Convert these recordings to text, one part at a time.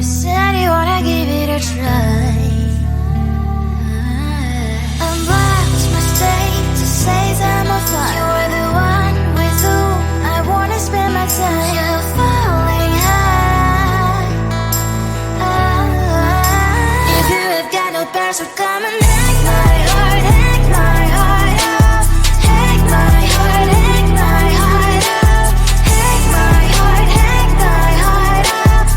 said you wanna give it a try. I'm lost mistake to say I'm a fly. You're the one with whom I wanna spend my time. You're falling high. If you have got no parents, so come and hack my heart, hack my heart out. Hack my heart, hack my heart out. Hack my heart, hack my heart out.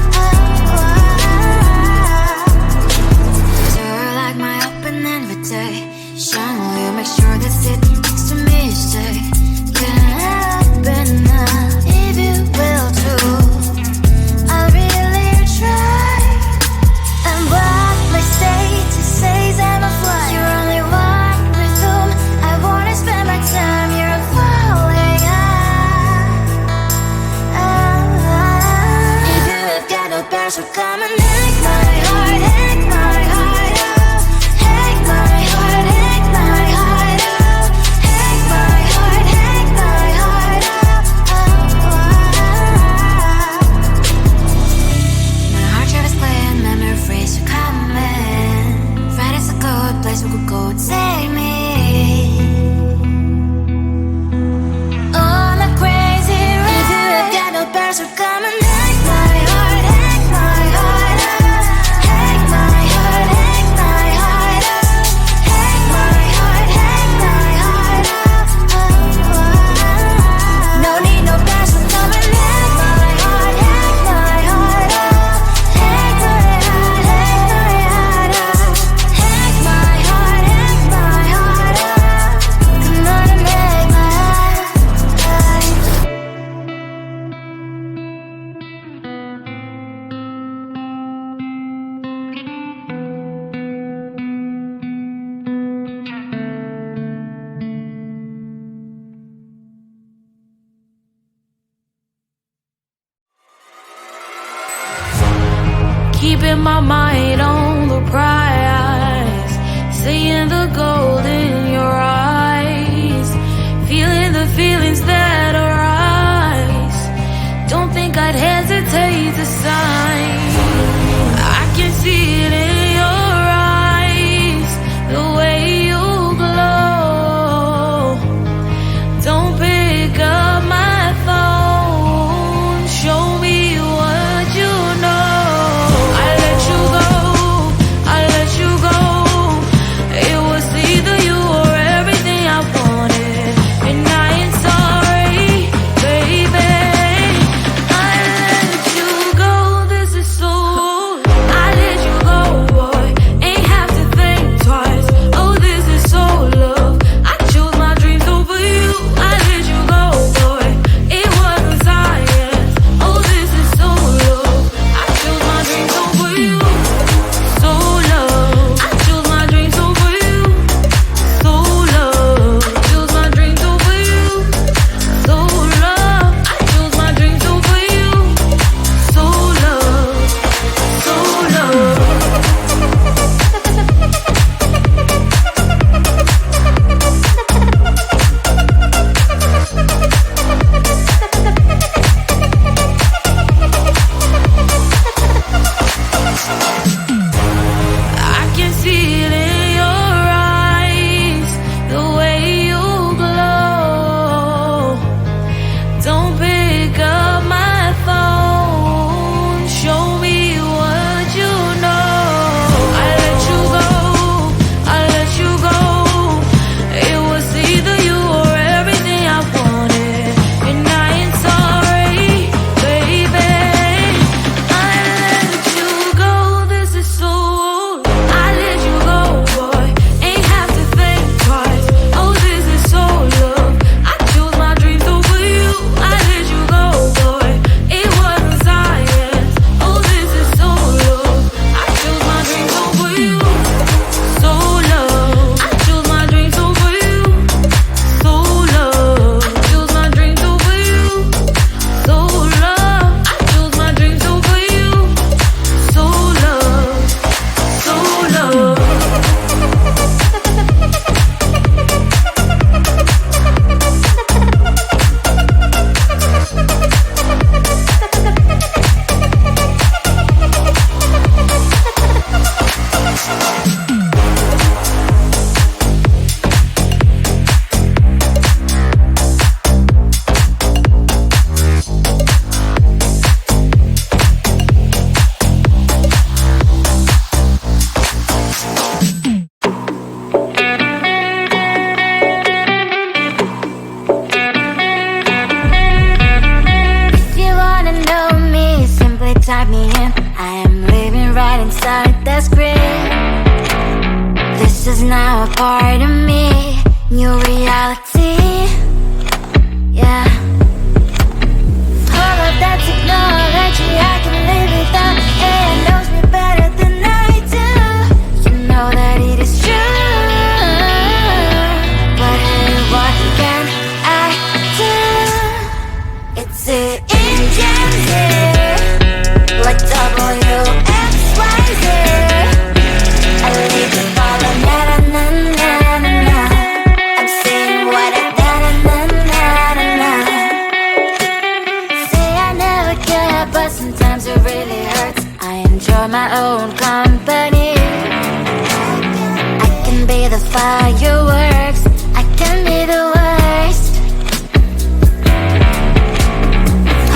You're like my open invitation. Will you make sure that sitting next to me is safe? Can happen now, if you will too. I'll really try. And what mistake to say I'm a fly. You're only one with whom I wanna spend my time. You're falling high. If you have got no parents, so come and hack my heart, hack my heart out. Hack my heart, hack my heart out. Hack my heart, hack my heart out. My heart tries playing memory freeze, so come in. Find us a good place we could go, take me. On a crazy ride. If you have got no parents, so come and hack my heart, hack my heart out. Hack my heart, hack my heart out. Hack my heart, hack my heart out. No need no parents, so come and hack my heart, hack my heart out. Hack my heart, hack my heart out. Hack my heart, hack my heart out. Come on and make my heart. Keeping my mind on the prize, seeing the gold in your eyes, feeling the feelings that arise. Don't think I'd hesitate to sign. I can see it in your eyes, the way you glow. Don't pick up my phone, show me what you know. I let you go. It was either you or everything I wanted, and I ain't sorry, baby. I let you go. This I am living right inside the screen. This is now a part of me, new reality. Yeah. All of that technology I can live without. It knows me better than I do. You know that it is true. But hey, what can I do? It's the engine like WXYZ. I need to follow na na na na na na. I'm saying what I na na na na na na. Say I never care, but sometimes it really hurts. I enjoy my own company. I can be the fireworks, I can be the worst.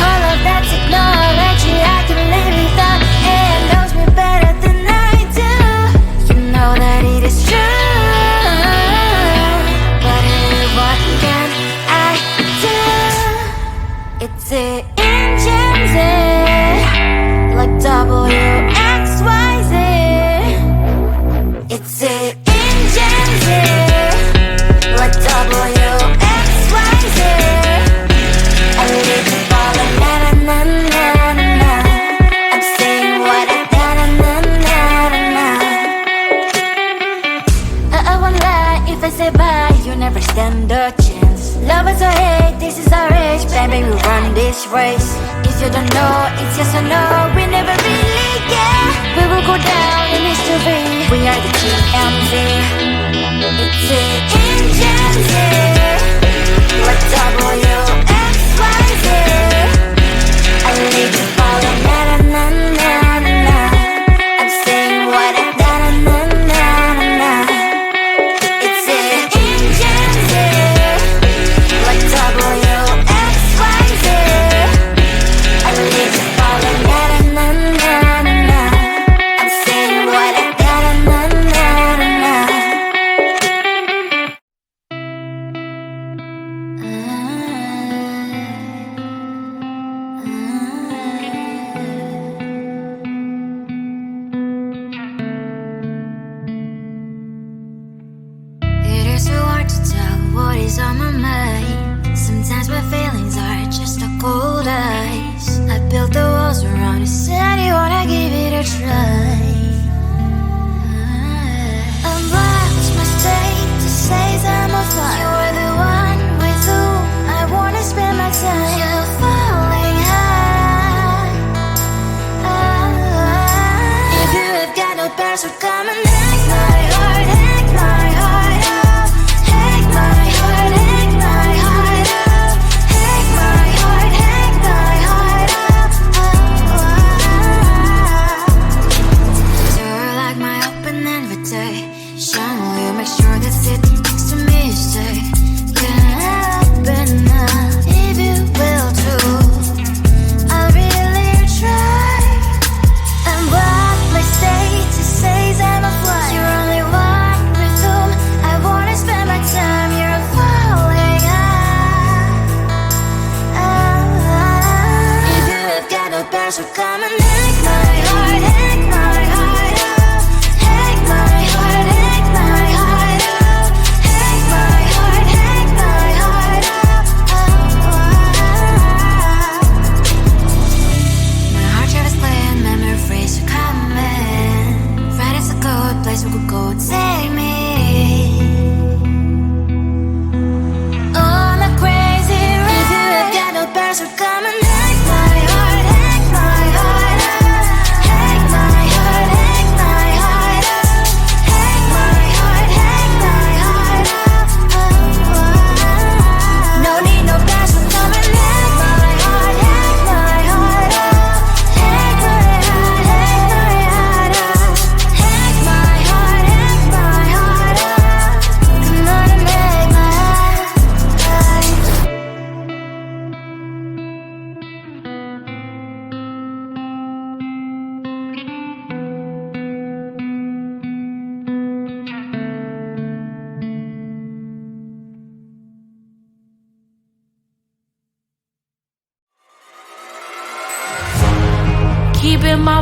All of that technology I can live without. It knows me better than I do. You know that it is true. But hey, what can I do? It's the engines like WXYZ. It's the engines like WXYZ. I live to follow na na na na na na. I'm saying what I na na na na na na. I won't lie if I say bye, you never stand a chance. Love us or hate, this is our age, baby, we run this race. If you don't know, it's yes or no, we never really care. We will go down in history, we are the TMZ. It's the engines like WXYZ. I need to follow na na na na na na. I'm saying what I na na na na na na. It's the engines like WXYZ. I need to follow na na na na na. I'm saying what I na na na na na. It is so hard to tell what is on my mind. Sometimes my feelings are just a cold ice. I built the walls around you, said you wanna give it a try. Unbox my state to say I'm a fly. You are the one with whom I wanna spend my time. You're falling high. If you have got no past, so come and hack my heart, hack my heart out. Hack my heart, hack my heart out. Hack my heart, hack my heart out. You're like my open invitation. Will you make sure that sitting next to me is safe? Can I open up if you will too? I'll really try. And what my status says I'm a fly. You're only one with whom I wanna spend my time. You're falling high. If you have got no past, so come and hack my heart, hack my heart out. Hack my heart, hack my heart out. Hack my heart, hack my heart out. My heart travels playing memories are coming. Right as a good place we could go, take me. On a crazy ride. If you have got no past, so come and hack my heart, hack my heart out. Hack my heart, hack my heart out. Hack my heart, hack my heart out. No need no past, so come and hack my heart, hack my heart out. Hack my heart, hack my heart out. Hack my heart, hack my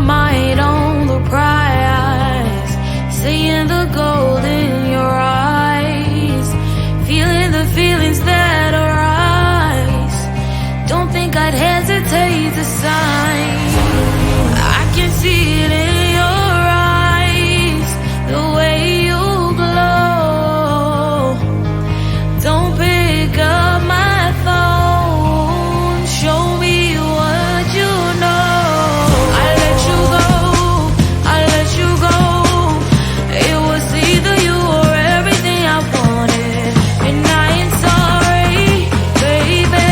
mind on the prize, seeing the gold in your eyes, feeling the feelings that arise. Don't think I'd hesitate to sign. I can see it in your eyes, the way you glow. Don't pick up my phone, show me what you know. I let you go. It was either you or everything I wanted, and I ain't sorry, baby.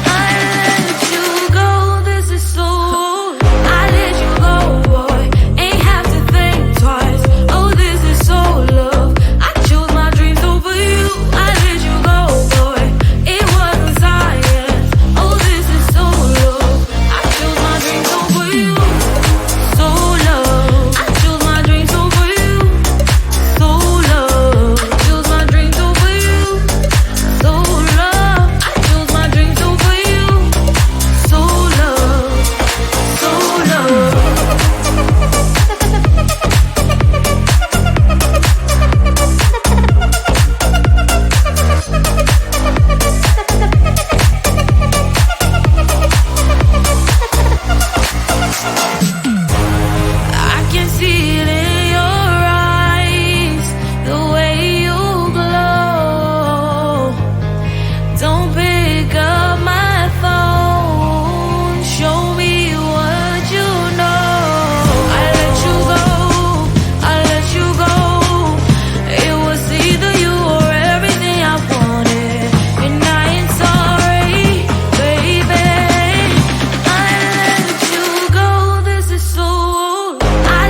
I let you go, this is so. I let you go, boy, ain't have to think twice. Oh, this is so love. I chose my dreams over you. I let you go, boy, it wasn't science. Oh, this is so love. I chose my dreams over you. So love. I chose my dreams over you. So love. Chose my dreams over you. So love. I chose my dreams over you. So love. So love. I can see it in your eyes, the way you glow. Don't pick up my phone, show me what you know. I let you go. It was either you or everything I wanted, and I ain't sorry, baby. I let you go, this is so. I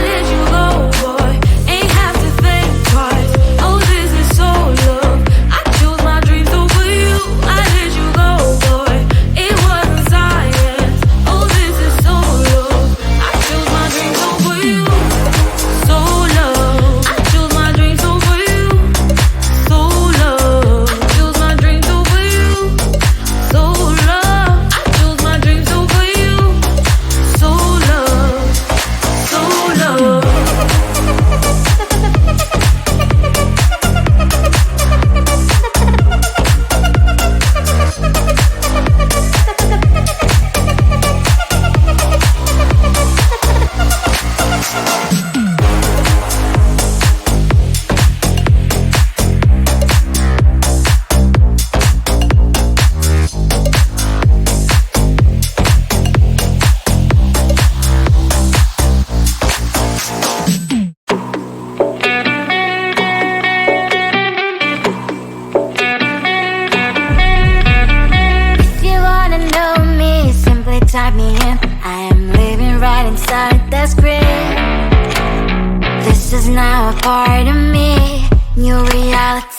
let you go, boy, ain't have to think twice. Oh, this is so love. I chose my dreams over you. I let you go, boy, it wasn't science. Oh, this is so love. I chose my dreams over you. So love. I chose my dreams over you. So love. Chose my dreams over you. So love. I chose my dreams over you. So love. So love. If you wanna know me, simply type me in. I am living right inside the screen. This is now a part of me, new reality.